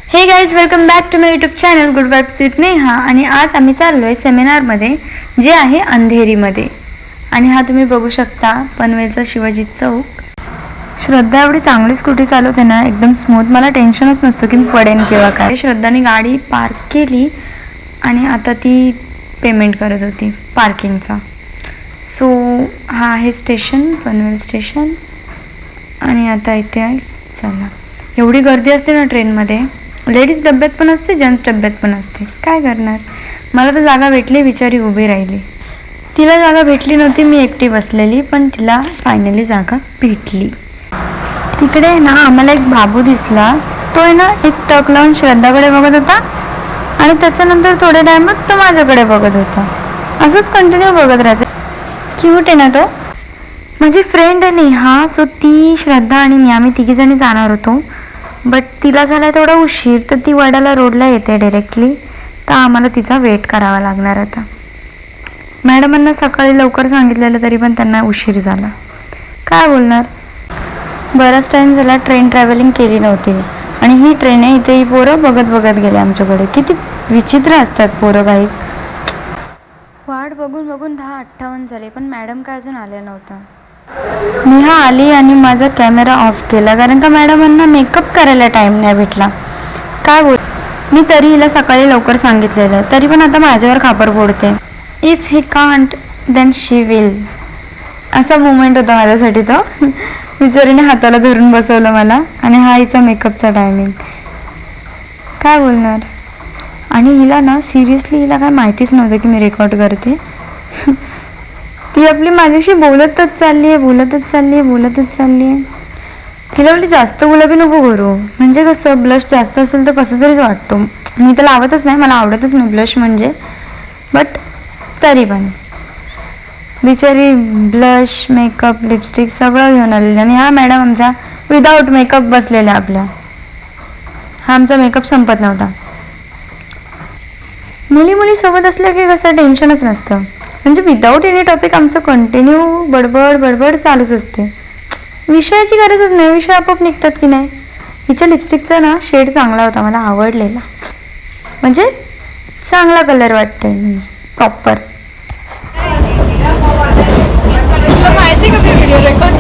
हे guys, welcome back to my YouTube channel good vibes with Neha. आणि आज आम्ही चाललो आहे सेमिनारमध्ये, जे आहे अंधेरीमध्ये. आणि हा तुम्ही बघू शकता पनवेलचा शिवाजी चौक. श्रद्धा एवढी चांगली स्कूटी चालवते ना, एकदम स्मूथ. मला टेन्शनच नसतं की मी पडेन किंवा काय. श्रद्धाने गाडी पार्क केली आणि आता ती पेमेंट करत होती पार्किंगचा. सो हा आहे स्टेशन, पनवेल स्टेशन. आणि आता इथे आहे. चला, एवढी गर्दी असते ना ट्रेनमध्ये. लेडीज डब्यात पण असते, जेंट्स डब्यात पण असते. काय करणार. मला तर जागा भेटली, बिचारी उभी राहिली. तिला जागा भेटली नव्हती, मी एकटी बसलेली. पण तिला फायनली जागा भेटली. तिकडे ना आम्हाला एक बाबू दिसला. तो आहे ना एक टक लावून श्रद्धाकडे बघत होता आणि त्याच्यानंतर थोड्या टायमात तो माझ्याकडे बघत होता. असंच कंटिन्यू बघत राहायचं. क्यूट आहे ना तो. माझी फ्रेंड आहे नेहा. सो ती, श्रद्धा आणि मी, आम्ही तिघीजणी जाणार होतो. बट तिला झाला थोडा उशीर, तर ती वडाला रोडला येते डायरेक्टली. तर आम्हाला तिचा वेट करावा लागणार आता. मॅडमांना सकाळी लवकर सांगितलेलं तरी पण त्यांना उशीर झाला. काय बोलणार. बराच टाईम झाला ट्रेन ट्रॅव्हलिंग केली नव्हती. आणि ही ट्रेन आहे. इथे ही पोरं बघत बघत गेले आमच्याकडे. किती विचित्र असतात पोरं काही. वाट बघून बघून 10:58 झाले, पण मॅडम काय अजून आल्या नव्हता. नेहा आली आणि माझा कॅमेरा ऑफ केला, कारण का मॅडमांना मेकअप करायला टाईम नाही भेटला. काय बोल. मी तरी हिला सकाळी लवकर सांगितलेलं, तरी पण आता माझ्यावर खापर फोडते. If he can't then she will. असा मुमेंट होता माझ्यासाठी तो. बिचारीने हाताला धरून बसवलं मला. आणि हा हिचा मेकअपचा टायमिंग. काय बोलणार. आणि हिला ना सिरियसली हिला काय माहितीच नव्हतं की मी रेकॉर्ड करते. ती आपली माझ्याशी बोलतच चालली आहे. तिला आपली जास्त गुलाबी नको करू. म्हणजे कसं ब्लश जास्त असेल तर कसं तरीच वाटतो. मी तर लावतच नाही, मला आवडतच नाही ब्लश म्हणजे. बट तरी पण बिचारी ब्लश, मेकअप, लिपस्टिक सगळं घेऊन आलेली. आणि हा मॅडम आमच्या विदाऊट मेकअप बसलेल्या आपल्या. हा आमचा मेकअप संपत नव्हता. मुली सोबत असल्या की कसं टेन्शनच नसतं. म्हणजे विदाऊट एनी टॉपिक आमचं कंटिन्यू बडबड चालूच असते. विषयाची गरजच नाही, विषय आपोआप निघतात की नाही. हिच्या लिपस्टिकचा ना शेड चांगला होता, मला आवडलेला. म्हणजे चांगला कलर वाटतंय, म्हणजे प्रॉपर. माहिती का व्हिडिओ रेकॉर्ड.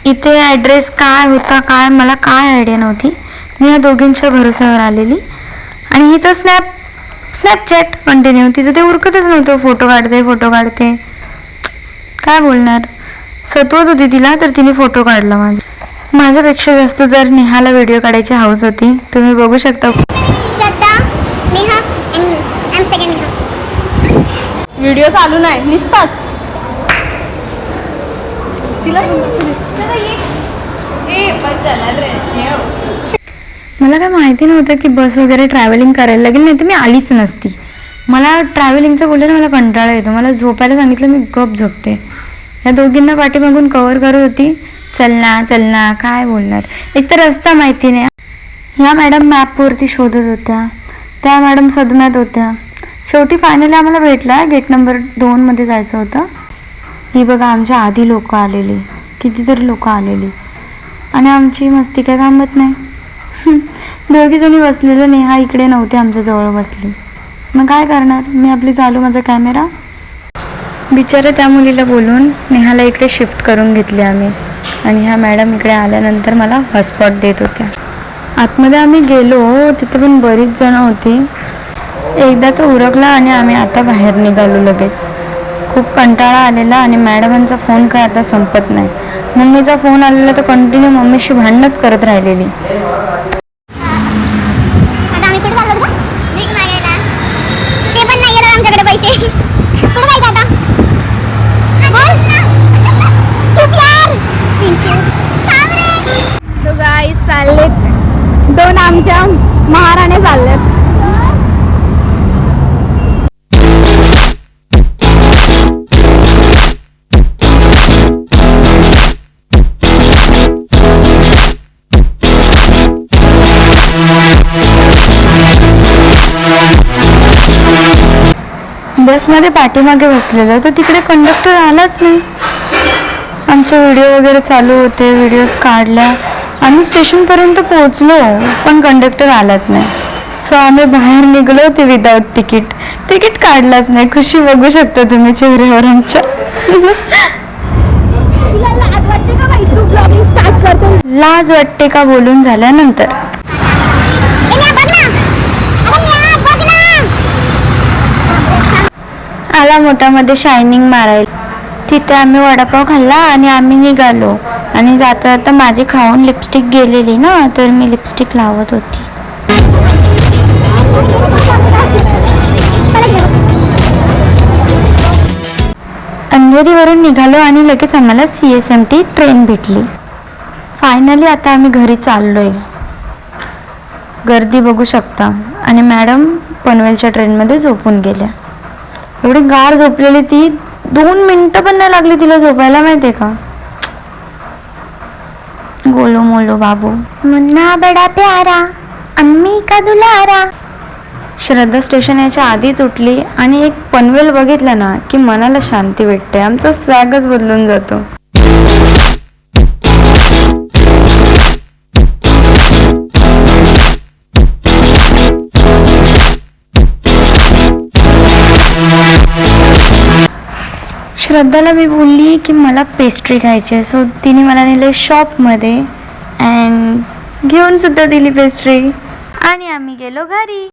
इथे ॲड्रेस काय होता काय मला काय आयडिया नव्हती. मी या दोघींच्या भरोश्यावर आलेली. आणि हिचं स्नॅपचॅट कंटिन्यू. तिचं ते उरकतच नव्हतं. फोटो काढते. काय बोलणार. सतवत होती तिला, तर तिने फोटो काढला माझ्यापेक्षा जास्त. तर नेहाला व्हिडिओ काढायची हौस होती. तुम्ही बघू शकता. व्हिडिओ चालू नाही, निसताच. मला काय माहिती नव्हतं की बस वगैरे ट्रॅव्हलिंग करायला लागेल, नाही तर मी आलीच नसती. मला ट्रॅव्हलिंगचं बोललं ना, मला कंटाळा येतो. मला झोपायला सांगितलं मी गप झोपते. या दोघींना पाठीमागून कव्हर करत होती. चल ना काय बोलणार. एक तर रस्ता माहिती नाही. ह्या मॅडम मॅपवरती शोधत होत्या, त्या मॅडम सदम्यात होत्या. शेवटी फायनली आम्हाला भेटला. गेट नंबर 2 मध्ये जायचं होतं. ही बघा आमच्या आधी लोक आलेली, कितीतरी लोक आलेली. आणि आमची मस्ती काय थांबत नाही. दोघी जणी बसलेलो. नेहा इकडे नव्हते, आमच्या जवळ बसली. मग काय करणार. मी आपली चालू माझा कॅमेरा. बिचारे त्या मुलीला बोलून नेहाला इकडे शिफ्ट करून घेतली आम्ही. आणि ह्या मॅडम इकडे आल्यानंतर मला हॉटस्पॉट देत होत्या. आतमध्ये आम्ही गेलो, तिथे पण बरीच जण होती. एकदाचा उरकला आणि आम्ही आता बाहेर निघालो लगेच. खूप कंटाळा आलेला. आणि मॅडमांचा फोन काय आता संपत नाही. मम्मीचा फोन आलेला तर कंटिन्यू मम्मीशी भांडणच करत राहिलेली. बसमध्ये पाठीमागे बसलेलो तर तिकडे कंडक्टर आलाच नाही. आमचे व्हिडिओ वगैरे चालू होते, व्हिडिओज काढल्या, आम्ही स्टेशनपर्यंत पोहोचलो पण कंडक्टर आलाच नाही. सो आम्ही बाहेर निघलो ते विदाऊट तिकीट काढलाच नाही. खुशी बघू शकता तुम्ही चेहऱ्यावर आमच्या. लाज वाटते का बोलून झाल्यानंतर. आला मोठामध्ये शायनिंग मारायला. तिथे आम्ही वडापाव खाल्ला आणि आम्ही निघालो. आणि जाता जाता माझी खाऊन लिपस्टिक गेलेली ना, तर मी लिपस्टिक लावत होती. अंधेरीवरून निघालो आणि लगेच आम्हाला CSMT ट्रेन भेटली. फायनली आता आम्ही घरी चाललोय. गर्दी बघू शकता. आणि मॅडम पनवेलच्या ट्रेनमध्ये झोपून गेल्या. एवढी गार झोपलेली ती, 2 मिनिटं पण नाही लागली तिला झोपायला, माहितीये का. गोलो मोलो बाबू मुन्ना बडा प्यारा अम्मी का दुलारा. श्रद्धा स्टेशन याच्या आधीच उठली आणि एक पनवेल बघितलं ना की मनाला शांती भेटते. आमचा स्वॅगच बदलून जातो. श्रद्धाला मी बोलली की मला पेस्ट्री खायची आहे. सो तिने मला नेले शॉपमध्ये अँड घेऊन सुद्धा दिली पेस्ट्री. आणि आम्ही गेलो घरी.